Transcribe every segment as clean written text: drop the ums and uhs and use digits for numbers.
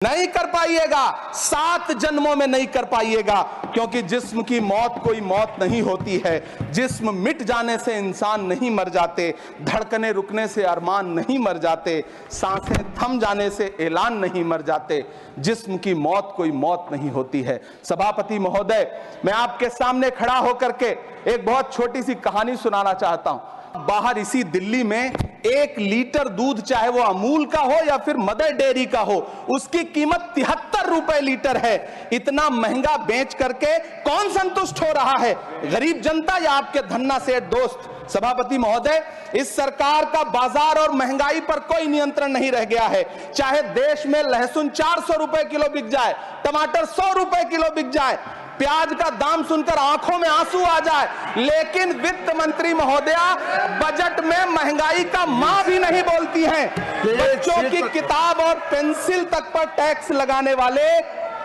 नहीं कर पाइएगा, 7 जन्मों में नहीं कर पाइएगा, क्योंकि जिस्म की मौत कोई मौत नहीं होती है। जिस्म मिट जाने से इंसान नहीं मर जाते, धड़कने रुकने से अरमान नहीं मर जाते, सांसें थम जाने से ऐलान नहीं मर जाते। जिस्म की मौत कोई मौत नहीं होती है। सभापति महोदय, मैं आपके सामने खड़ा होकर के एक बहुत छोटी सी कहानी सुनाना चाहता हूं। बाहर इसी दिल्ली में 1 लीटर दूध, चाहे वो अमूल का हो या फिर मदर डेयरी का हो, उसकी कीमत 73 रुपए लीटर है। इतना महंगा बेच करके कौन संतुष्ट हो रहा है, गरीब जनता या आपके धन्ना सेठ दोस्त? सभापति महोदय, इस सरकार का बाजार और महंगाई पर कोई नियंत्रण नहीं रह गया है। चाहे देश में लहसुन 400 रुपए किलो बिक जाए, टमाटर 100 रुपए किलो बिक जाए, प्याज का दाम सुनकर आंखों में आंसू आ जाए, लेकिन वित्त मंत्री महोदया बजट में महंगाई का मां भी नहीं बोलती हैं। बच्चों की किताब और पेंसिल तक पर टैक्स लगाने वाले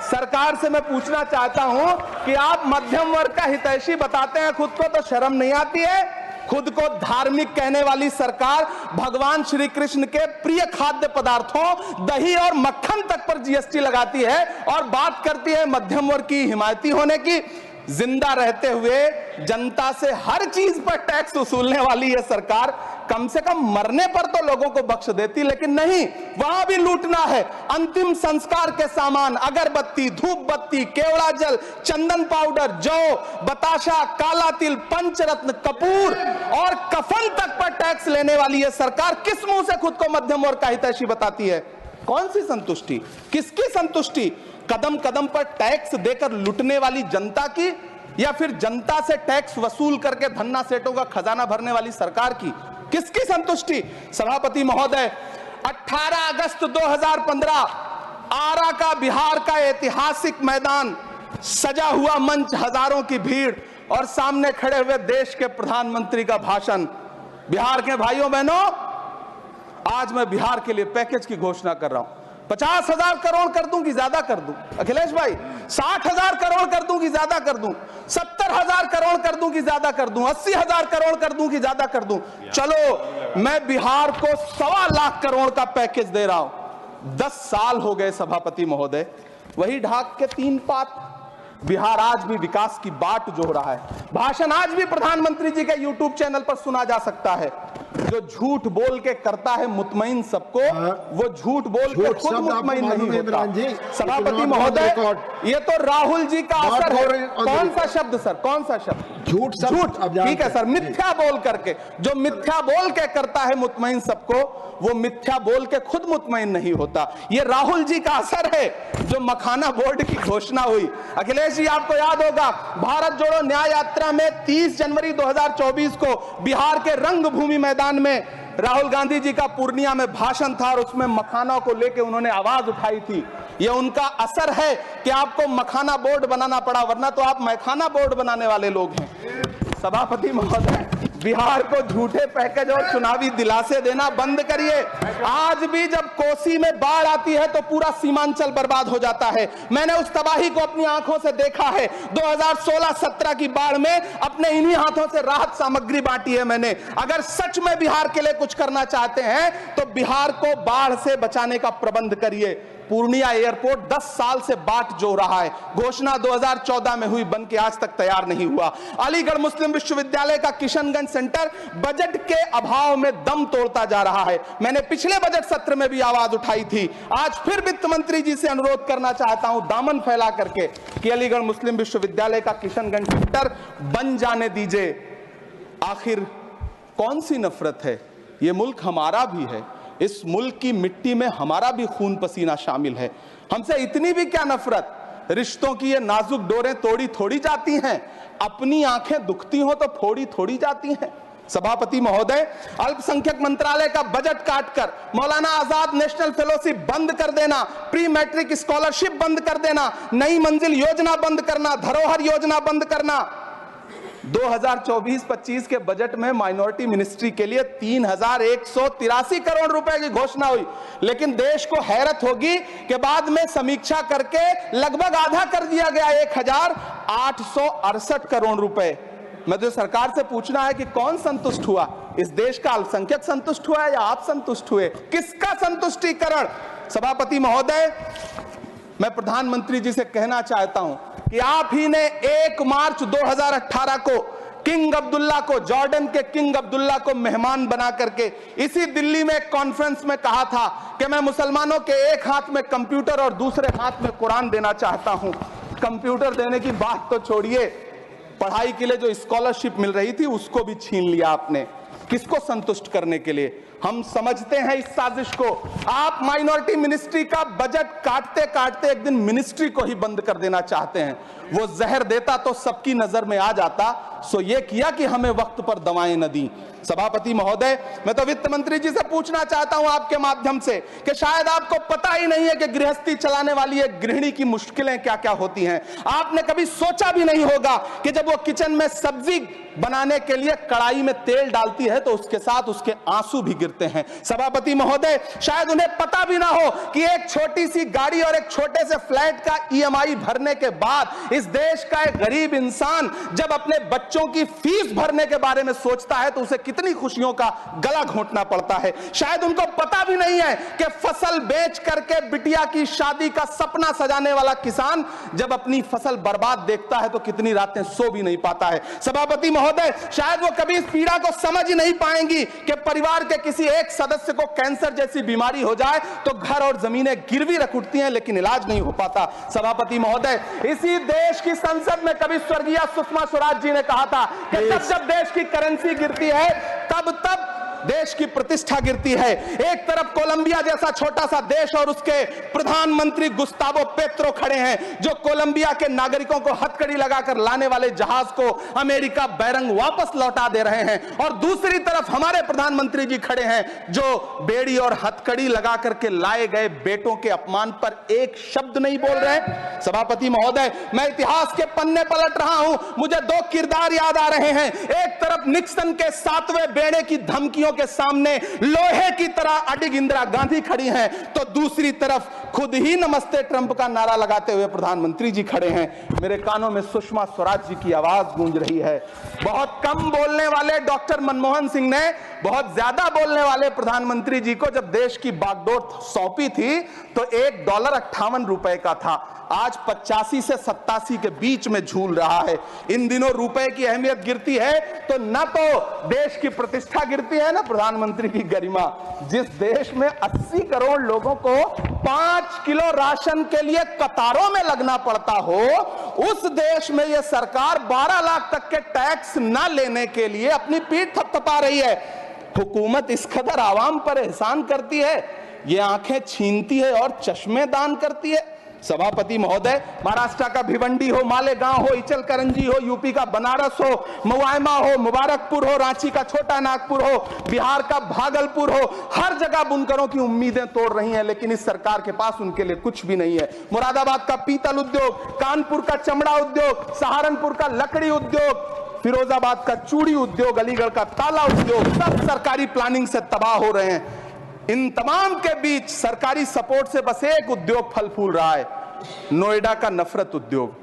सरकार से मैं पूछना चाहता हूं कि आप मध्यम वर्ग का हितैषी बताते हैं, खुद को तो शर्म नहीं आती है? खुद को धार्मिक कहने वाली सरकार भगवान श्री कृष्ण के प्रिय खाद्य पदार्थों दही और मक्खन तक पर जीएसटी लगाती है और बात करती है मध्यम वर्ग की हिमायती होने की। जिंदा रहते हुए जनता से हर चीज पर टैक्स वसूलने वाली यह सरकार कम से कम मरने पर तो लोगों को बख्श देती, लेकिन नहीं, वहां भी लूटना है। अंतिम संस्कार के सामान, अगरबत्ती, धूप बत्ती, केवड़ा जल, चंदन पाउडर, जौ, बताशा, काला तिल, पंचरत्न, कपूर और कफन तक पर टैक्स लेने वाली यह सरकार किस मुंह से खुद को मध्यम वर्ग का हितैषी बताती है? कौन सी संतुष्टि, किसकी संतुष्टि? कदम कदम पर टैक्स देकर लूटने वाली जनता की, या फिर जनता से टैक्स वसूल करके धन्ना सेठों का खजाना भरने वाली सरकार की? किसकी संतुष्टि? सभापति महोदय, 18 अगस्त 2015 आरा का बिहार का ऐतिहासिक मैदान, सजा हुआ मंच, हजारों की भीड़ और सामने खड़े हुए देश के प्रधानमंत्री का भाषण। बिहार के भाइयों बहनों, आज मैं बिहार के लिए पैकेज की घोषणा कर रहा हूं। 50,000 करोड़ कर दूं कि ज्यादा कर दूं? अखिलेश भाई, 60,000 करोड़ कर दूं कि ज्यादा कर दूं? 70,000 करोड़ कर दूं कि ज्यादा कर दूं? 80,000 करोड़ कर दूं कि ज्यादा कर दूं? चलो, मैं बिहार को 1.25 लाख करोड़ का पैकेज दे रहा हूं। 10 साल हो गए सभापति महोदय, वही ढाक के 3 पात। बिहार आज भी विकास की बाट जो रहा है। भाषण आज भी प्रधानमंत्री जी के यूट्यूब चैनल पर सुना जा सकता है। जो झूठ बोल के करता है मुतमईन सबको, वो झूठ बोल के खुद मुतमईन नहीं होता। सभापति महोदय, ये तो राहुल जी का असर है। कौन सा शब्द सर, कौन सा शब्द? झूठ। ठीक है सर, मिथ्या बोल करके, जो मिथ्या बोल के करता है मुतमईन सबको, वो मिथ्या बोल के खुद मुतमईन नहीं होता। ये राहुल जी का असर है। जो मखाना बोर्ड की घोषणा हुई, अखिलेश जी आपको याद होगा, भारत जोड़ो न्याय यात्रा में 30 जनवरी 2024 को बिहार के रंगभूमि मैदान में राहुल गांधी जी का पूर्णिया में भाषण था और उसमें मखाना को लेकर उन्होंने आवाज उठाई थी। यह उनका असर है कि आपको मखाना बोर्ड बनाना पड़ा, वरना तो आप मैखाना बोर्ड बनाने वाले लोग हैं। सभापति महोदय, बिहार को झूठे पैकेज और चुनावी दिलासे देना बंद करिए। आज भी जब कोसी में बाढ़ आती है तो पूरा सीमांचल बर्बाद हो जाता है। मैंने उस तबाही को अपनी आंखों से देखा है। 2016-17 की बाढ़ में अपने इन्हीं हाथों से राहत सामग्री बांटी है मैंने। अगर सच में बिहार के लिए कुछ करना चाहते हैं तो बिहार को बाढ़ से बचाने का प्रबंध करिए। पूर्णिया एयरपोर्ट 10 साल से बाट जो रहा है, घोषणा 2014 में हुई, बन के आज तक तैयार नहीं हुआ। अलीगढ़ मुस्लिम विश्वविद्यालय का किशनगंज सेंटर बजट के अभाव में दम तोड़ता जा रहा है। मैंने पिछले बजट सत्र में भी आवाज उठाई थी। आज फिर वित्त मंत्री जी से अनुरोध करना चाहता हूं, दामन फैला करके, कि अलीगढ़ मुस्लिम विश्वविद्यालय का किशनगंज सेंटर बन जाने दीजिए। आखिर कौन सी नफरत है? ये मुल्क हमारा भी है, इस मुल्क की मिट्टी में हमारा भी खून पसीना शामिल है। हमसे इतनी भी क्या नफरत? रिश्तों की ये नाजुक डोरें तोड़ी थोड़ी जाती हैं, अपनी आंखें दुखती हो तो फोड़ी थोड़ी जाती हैं। सभापति महोदय, अल्पसंख्यक मंत्रालय का बजट काटकर मौलाना आजाद नेशनल फेलोशिप बंद कर देना, प्री मैट्रिक स्कॉलरशिप बंद कर देना, नई मंजिल योजना बंद करना, धरोहर योजना बंद करना। 2024-25 के बजट में माइनॉरिटी मिनिस्ट्री के लिए 3,183 करोड़ रुपए की घोषणा हुई, लेकिन देश को हैरत होगी कि बाद में समीक्षा करके लगभग आधा कर दिया गया, 1,868 करोड़ रुपए। मैं तो सरकार से पूछना है कि कौन संतुष्ट हुआ? इस देश का अल्पसंख्यक संतुष्ट हुआ या आप संतुष्ट हुए? किसका संतुष्टिकरण? सभापति महोदय, मैं प्रधानमंत्री जी से कहना चाहता हूं कि आप ही ने 1 मार्च 2018 को किंग अब्दुल्ला को, जॉर्डन के किंग अब्दुल्ला को मेहमान बना करके इसी दिल्ली में एक कॉन्फ्रेंस में कहा था कि मैं मुसलमानों के एक हाथ में कंप्यूटर और दूसरे हाथ में कुरान देना चाहता हूं। कंप्यूटर देने की बात तो छोड़िए, पढ़ाई के लिए जो स्कॉलरशिप मिल रही थी उसको भी छीन लिया आपने। किसको संतुष्ट करने के लिए? हम समझते हैं इस साजिश को। आप माइनॉरिटी मिनिस्ट्री का बजट काटते काटते एक दिन मिनिस्ट्री को ही बंद कर देना चाहते हैं। वो जहर देता तो सबकी नजर में आ जाता, सो ये किया कि हमें वक्त पर दवाएं न दी। सभापति महोदय, मैं तो वित्त मंत्री जी से पूछना चाहता हूं आपके माध्यम से कि शायद आपको पता ही नहीं है कि गृहस्थी चलाने वाली एक गृहिणी की मुश्किलें क्या क्या होती हैं। आपने कभी सोचा भी नहीं होगा कि जब वो किचन में सब्जी बनाने के लिए कढ़ाई में तेल डालती है तो उसके साथ उसके आंसू भी गिरते हैं। सभापति महोदय, शायद उन्हें पता भी ना हो कि एक छोटी सी गाड़ी और एक छोटे से फ्लैट का EMI भरने के बाद इस देश का एक गरीब इंसान जब अपने बच्चों की फीस भरने के बारे में सोचता है तो उसे कितनी खुशियों का गला घोंटना पड़ता है। शायद उनको पता भी नहीं है कि फसल बेच करके बिटिया की शादी का सपना सजाने वाला किसान जब अपनी फसल बर्बाद देखता है तो कितनी रातें सो भी नहीं पाता है। सभापति महोदय, शायद वो कभी इस पीड़ा को समझ ही नहीं पाएंगी कि परिवार के किसी एक सदस्य को कैंसर जैसी बीमारी हो जाए तो घर और जमीनें गिरवी रख उठती हैं लेकिन इलाज नहीं हो पाता। सभापति महोदय, इसी देश की संसद में कभी स्वर्गीय सुषमा स्वराज जी ने कहा था कि जब जब देश की करेंसी गिरती है तब तब देश की प्रतिष्ठा गिरती है। एक तरफ कोलंबिया जैसा छोटा सा देश और उसके प्रधानमंत्री गुस्तावो पेत्रो खड़े हैं जो कोलंबिया के नागरिकों को हथकड़ी लगाकर लाने वाले जहाज को अमेरिका बैरंग वापस लौटा दे रहे हैं, और दूसरी तरफ हमारे प्रधानमंत्री जी खड़े हैं जो बेड़ी और हथकड़ी लगा करके लाए गए बेटों के अपमान पर एक शब्द नहीं बोल रहे। सभापति महोदय, मैं इतिहास के पन्ने पलट रहा हूं, मुझे 2 किरदार याद आ रहे हैं। एक तरफ निक्सन के 7वें बेड़े की धमकियों के सामने लोहे की तरह अडिग इंदिरा गांधी खड़ी हैं, तो दूसरी तरफ खुद ही नमस्ते ट्रंप का नारा लगाते हुए प्रधानमंत्री जी खड़े हैं। मेरे कानों में सुषमा स्वराज जी की आवाज गूंज रही है। बहुत कम बोलने वाले डॉक्टर मनमोहन सिंह ने बहुत ज्यादा बोलने वाले प्रधानमंत्री जी को जब देश की बागडोर सौंपी थी तो $1 58 का था, आज 85 से 87 के बीच में झूल रहा है। इन दिनों रुपए की अहमियत गिरती है तो न तो देश की प्रतिष्ठा गिरती है, ना प्रधानमंत्री की गरिमा। जिस देश में 80 करोड़ लोगों को 5 किलो राशन के लिए कतारों में लगना पड़ता हो, उस देश में यह सरकार 12 लाख तक के टैक्स न लेने के लिए अपनी पीठ थपथपा रही है। हुकूमत इस कदर आवाम पर एहसान करती है, ये आंखें छीनती है और चश्मे दान करती है। सभापति महोदय, महाराष्ट्र का भिवंडी हो, मालेगांव हो, इचलकरंजी हो, यूपी का बनारस हो, मुआयमा हो, मुबारकपुर हो, रांची का छोटा नागपुर हो, बिहार का भागलपुर हो, हर जगह बुनकरों की उम्मीदें तोड़ रही हैं, लेकिन इस सरकार के पास उनके लिए कुछ भी नहीं है। मुरादाबाद का पीतल उद्योग, कानपुर का चमड़ा उद्योग, सहारनपुर का लकड़ी उद्योग, फिरोजाबाद का चूड़ी उद्योग, अलीगढ़ का ताला उद्योग, सब सरकारी प्लानिंग से तबाह हो रहे हैं। इन तमाम के बीच सरकारी सपोर्ट से बस एक उद्योग फल फूल रहा है, नोएडा का नफरत उद्योग।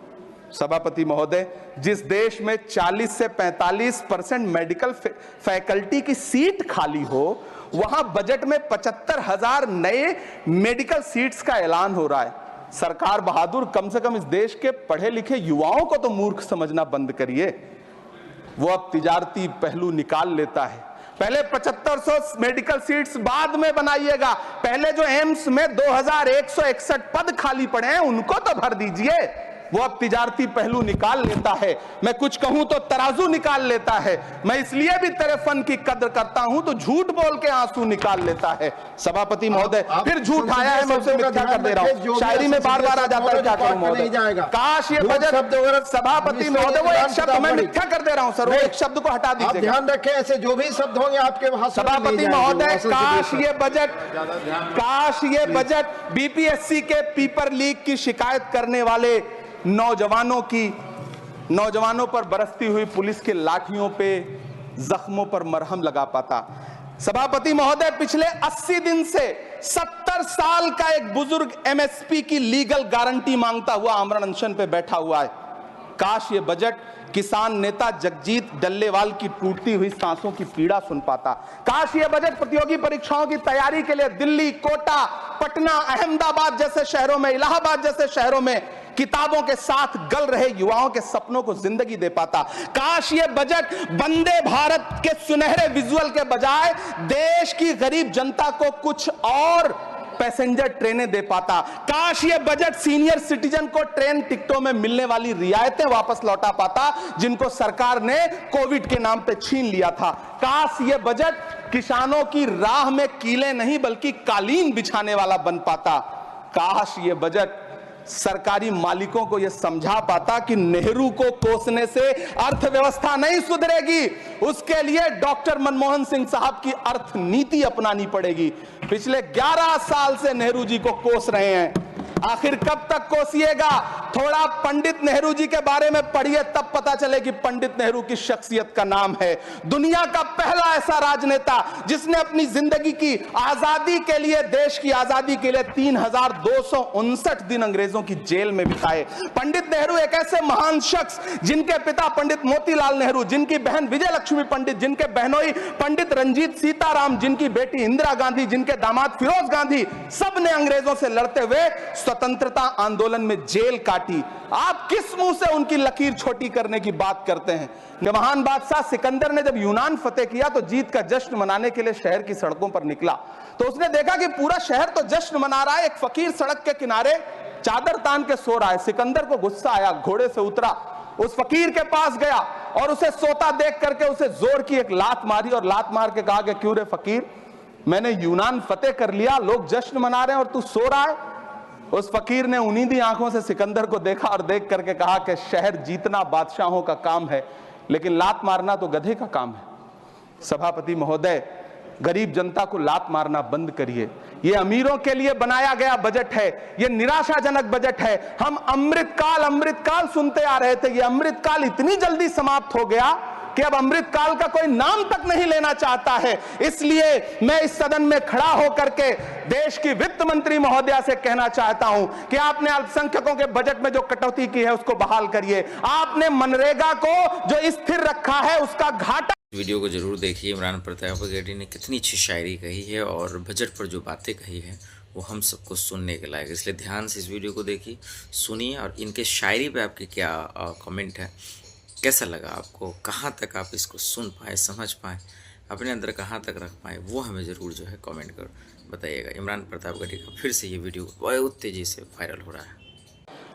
सभापति महोदय, जिस देश में 40 से 45% मेडिकल फैकल्टी की सीट खाली हो, वहां बजट में 75,000 नए मेडिकल सीट्स का ऐलान हो रहा है। सरकार बहादुर, कम से कम इस देश के पढ़े लिखे युवाओं को तो मूर्ख समझना बंद करिए। वो अब तिजारती पहलू निकाल लेता है। पहले 7500 मेडिकल सीट्स बाद में बनाइएगा, पहले जो एम्स में 2161 पद खाली पड़े हैं उनको तो भर दीजिए। वो अब तिजारती पहलू निकाल लेता है। मैं कुछ कहूं तो तराजू निकाल लेता है। मैं इसलिए भी तेरे फन की कद्र करता हूं तो झूठ बोल के आंसू निकाल लेता है। सभापति महोदय, फिर झूठ आया है, मैं उसे मिथ्या कर दे रहा हूं। शायरी में बार बार आ जाता है, क्या करूं महोदय। काश ये बजट, सभापति महोदय, वो एक शब्द मैं मिथ्या कर दे रहा हूं सर, वो एक शब्द को हटा दीजिए। ध्यान रखें, ऐसे जो भी शब्द होंगे आपके भाषण। सभापति महोदय, काश ये बजट बीपीएससी के पेपर लीक की शिकायत करने वाले नौजवानों पर बरसती हुई पुलिस के लाठियों पे, जख्मों पर मरहम लगा पाता। सभापति महोदय, पिछले 80 दिन से 70 साल का एक बुजुर्ग एमएसपी की लीगल गारंटी मांगता हुआ आमरण अनशन पे बैठा हुआ है। काश ये बजट किसान नेता जगजीत डल्लेवाल की टूटती हुई सांसों की पीड़ा सुन पाता। काश ये बजट प्रतियोगी परीक्षाओं की तैयारी के लिए दिल्ली, कोटा, पटना, अहमदाबाद जैसे शहरों में, इलाहाबाद जैसे शहरों में किताबों के साथ गल रहे युवाओं के सपनों को जिंदगी दे पाता। काश ये बजट वंदे भारत के सुनहरे विजुअल के बजाय देश की गरीब जनता को कुछ और पैसेंजर ट्रेनें दे पाता। काश ये बजट सीनियर सिटीजन को ट्रेन टिकटों में मिलने वाली रियायतें वापस लौटा पाता जिनको सरकार ने कोविड के नाम पे छीन लिया था। काश ये बजट किसानों की राह में कीले नहीं बल्कि कालीन बिछाने वाला बन पाता। काश ये बजट सरकारी मालिकों को यह समझा पाता कि नेहरू को कोसने से अर्थव्यवस्था नहीं सुधरेगी, उसके लिए डॉक्टर मनमोहन सिंह साहब की अर्थ नीति अपनानी पड़ेगी। पिछले 11 साल से नेहरू जी को कोस रहे हैं, आखिर कब तक कोसिएगा? थोड़ा पंडित नेहरू जी के बारे में पढ़िए, तब पता चले कि पंडित नेहरू की शख्सियत का नाम है। दुनिया का पहला ऐसा राजनेता जिसने अपनी जिंदगी की आजादी के लिए, देश की आजादी के लिए 3259 दिन अंग्रेजों की जेल में बिताए। पंडित नेहरू एक ऐसे महान शख्स जिनके पिता पंडित मोतीलाल नेहरू, जिनकी बहन विजय लक्ष्मी पंडित, जिनके बहनोई पंडित रंजीत सीताराम, जिनकी बेटी इंदिरा गांधी, जिनके दामाद फिरोज गांधी, सब ने अंग्रेजों से लड़ते हुए स्वतंत्रता आंदोलन में जेल काटी। आप किस मुंह से उनकी लकीर छोटी करने की बात करते हैं? महान बादशाह सिकंदर ने जब यूनान फतेह किया तो जीत का जश्न मनाने के लिए शहर की सड़कों पर निकला, तो उसने देखा कि पूरा शहर तो जश्न मना रहा है, एक फकीर सड़क के किनारे चादर तान के सो रहा है। सिकंदर को गुस्सा आया, घोड़े से उतरा, उस फकीर के पास गया और उसे सोता देख करके उसे जोर की एक लात मारी और लात मार के कहा कि क्यों रे फकीर, मैंने यूनान फतेह कर लिया, लोग जश्न मना रहे हैं और तू सो रहा है। उस फकीर ने उन्नीदी आंखों से सिकंदर को देखा और देख करके कहा कि शहर जीतना बादशाहों का काम है, लेकिन लात मारना तो गधे का काम है। सभापति महोदय, गरीब जनता को लात मारना बंद करिए। ये अमीरों के लिए बनाया गया बजट है, ये निराशाजनक बजट है। हम अमृतकाल सुनते आ रहे थे, ये अमृतकाल इतनी जल्दी समाप्त हो गया कि अब अमृतकाल का कोई नाम तक नहीं लेना चाहता है। इसलिए मैं इस सदन में खड़ा होकर के देश की वित्त मंत्री महोदया से कहना चाहता हूं कि आपने अल्पसंख्यकों के बजट में जो कटौती की है उसको बहाल करिए। आपने मनरेगा को जो स्थिर रखा है उसका घाटा। वीडियो को जरूर देखिए। इमरान प्रताप अघेरी ने कितनी अच्छी शायरी कही है और बजट पर जो बातें कही है वो हम सबको सुनने के लायक, इसलिए ध्यान से इस वीडियो को देखिए, सुनिए और इनके शायरी पे आपके क्या कमेंट है, कैसा लगा आपको, कहाँ तक आप इसको सुन पाए, समझ पाए, अपने अंदर कहाँ तक रख पाए, वो हमें ज़रूर जो है कमेंट कर बताइएगा। इमरान प्रताप अघेरी का फिर से ये वीडियो बहुत तेज़ी से वायरल हो रहा है।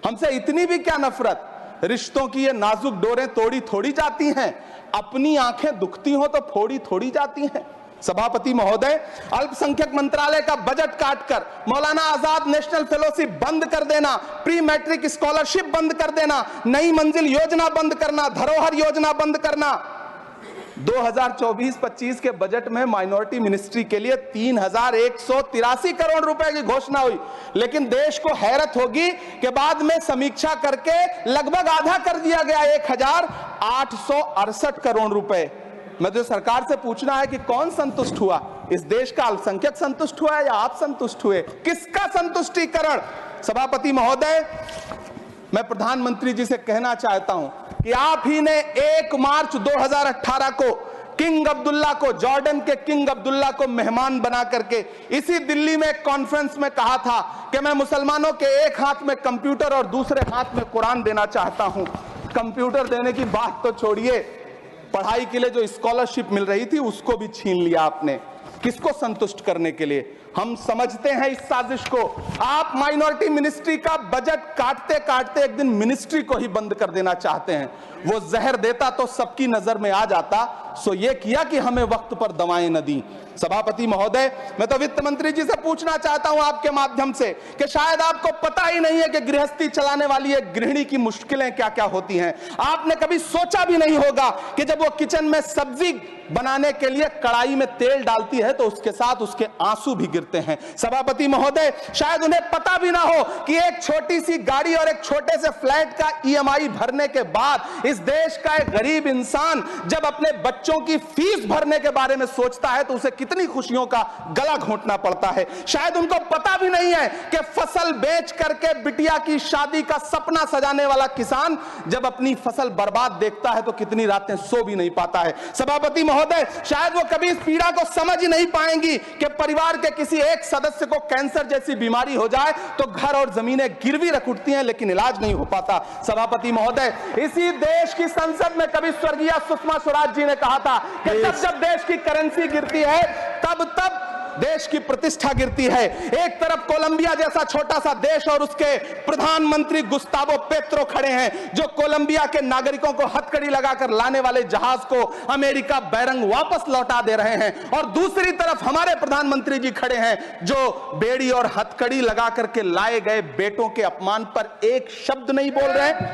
हमसे इतनी भी क्या नफरत, रिश्तों की ये नाजुक डोरें तोड़ी थोड़ी जाती हैं, अपनी आंखें दुखती हो तो फोड़ी थोड़ी जाती हैं। सभापति महोदय, अल्पसंख्यक मंत्रालय का बजट काटकर मौलाना आजाद नेशनल फेलोशिप बंद कर देना, प्री मैट्रिक स्कॉलरशिप बंद कर देना, नई मंजिल योजना बंद करना, धरोहर योजना बंद करना। 2024-25 के बजट में माइनॉरिटी मिनिस्ट्री के लिए 3183 करोड़ रुपए की घोषणा हुई, लेकिन देश को हैरत होगी कि बाद में समीक्षा करके लगभग आधा कर दिया गया, 1868 करोड़ रुपए। मैं तो सरकार से पूछना है कि कौन संतुष्ट हुआ? इस देश का अल्पसंख्यक संतुष्ट हुआ या आप संतुष्ट हुए? किसका संतुष्टीकरण? सभापति महोदय, मैं प्रधानमंत्री जी से कहना चाहता हूं कि आप ही ने 1 मार्च 2018 को किंग अब्दुल्ला को, जॉर्डन के किंग अब्दुल्ला को मेहमान बना करके इसी दिल्ली में एक कॉन्फ्रेंस में कहा था कि मैं मुसलमानों के एक हाथ में कंप्यूटर और दूसरे हाथ में कुरान देना चाहता हूं। कंप्यूटर देने की बात तो छोड़िए, पढ़ाई के लिए जो स्कॉलरशिप मिल रही थी उसको भी छीन लिया आपने। किसको संतुष्ट करने के लिए? हम समझते हैं इस साजिश को। आप माइनॉरिटी मिनिस्ट्री का बजट काटते काटते एक दिन मिनिस्ट्री को ही बंद कर देना चाहते हैं। वो जहर देता तो सबकी नजर में आ जाता, सो ये किया कि हमें वक्त पर दवाएं न दी। सभापति महोदय, मैं तो वित्त मंत्री जी से पूछना चाहता हूं आपके माध्यम से कि शायद आपको पता ही नहीं है कि गृहस्थी चलाने वाली एक गृहिणी की मुश्किलें क्या क्या होती हैं। आपने कभी सोचा भी नहीं होगा कि जब वो किचन में सब्जी बनाने के लिए कढ़ाई में तेल डालती है तो उसके साथ उसके आंसू भी गिरते फिरते हैं। सभापति महोदय, शायद उन्हें पता भी ना हो कि एक छोटी सी गाड़ी और एक छोटे से फ्लैट का ईएमआई भरने के बाद इस देश का एक गरीब इंसान जब अपने बच्चों की फीस भरने के बारे में सोचता है तो उसे कितनी खुशियों का गला घोंटना पड़ता है। शायद उनको पता भी नहीं है कि फसल बेच करके बिटिया की शादी का सपना सजाने वाला किसान जब अपनी फसल बर्बाद देखता है तो कितनी रातें सो भी नहीं पाता है। सभापति महोदय, शायद वो कभी इस पीड़ा को समझ ही नहीं पाएंगी कि परिवार के किसी एक सदस्य को कैंसर जैसी बीमारी हो जाए तो घर और जमीनें गिरवी रख उठती हैं लेकिन इलाज नहीं हो पाता। सभापति महोदय, इसी देश की संसद में कभी स्वर्गीय सुषमा स्वराज जी ने कहा था कि जब देश की करेंसी गिरती है तब देश की प्रतिष्ठा गिरती है। एक तरफ कोलंबिया जैसा छोटा सा देश और उसके प्रधानमंत्री गुस्तावो पेत्रो खड़े हैं जो कोलंबिया के नागरिकों को हथकड़ी लगाकर लाने वाले जहाज को अमेरिका बैरंग वापस लौटा दे रहे हैं, और दूसरी तरफ हमारे प्रधानमंत्री जी खड़े हैं जो बेड़ी और हथकड़ी लगा करके लाए गए बेटों के अपमान पर एक शब्द नहीं बोल रहे हैं।